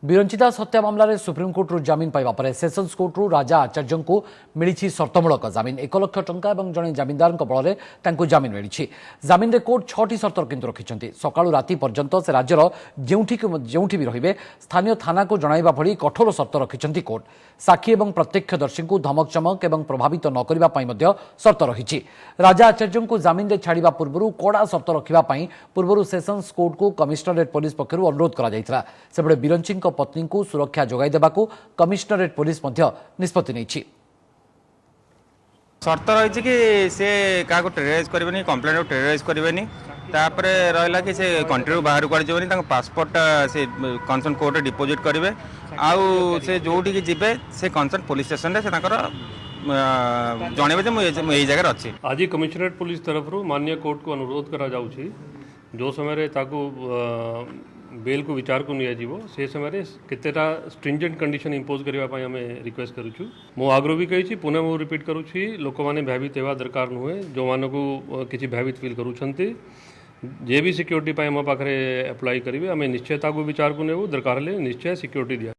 विरंचिदास हत्या मामलें सुप्रीमकोर्टर जमीन पाइबा पर सेसन्स कोर्टरू राजा आचार्य को मिली सर्तमूलक जमीन 1 लाख टंका और जड़े जमींदार बल जमीन मिली जमीन में कोर्ट 6टी सर्त किंतु रखिंट सकाळु राति पर्यंत से राज्यर जो भी रे स्थानीय थाना को जणाइबा भली कठोर सर्त रखिंट कोर्ट साक्षी और प्रत्यक्षदर्शी को धमक चमक और प्रभावित न करने सर्त रही राजा आचार्य को जमीन में छाड़ा पूर्व कड़ा सर्त रखा पूर्व सेसन्स कोर्ट को कमिशनरेट पुलिस पक्षर अनुरोध कर विरंची पत्नी को सुरक्षा जोगाई देबा को कमिशनरेट पुलिस निष्पत्ति नहीं सर्त रही कि से क्या टेरराइज करें कंप्लेन को टेरराइज करें तापर रहा कि से कंट्री बाहर कुआड़े जीवन पासपोर्ट से कनसर्न कोर्ट डिपोजिट करेंगे आउ से जो जी से कनसर्न पुलिस स्टेशन से जनइबे यही जगह अच्छी। आज कमिशनरेट पुलिस तरफ माननीय कोर्ट को अनुरोध करा जो समय बेल को विचार को नियाजिबो से समय केतेटा स्ट्रिंजेंट कंडीशन इंपोज करने आम रिक्वेस्ट करूँ मो आग्रह भी कही पुनः मु रिपीट करुँची लोक मैंने भयभीत होगा दरकार नुहे जो मान को किसी भयभीत फिल करुँच जे भी सिक्योरिटी मो पाखे अप्लाई करेंगे आम निश्चय विचार को नेबू दरकार निश्चय सिक्योरिटी दिया।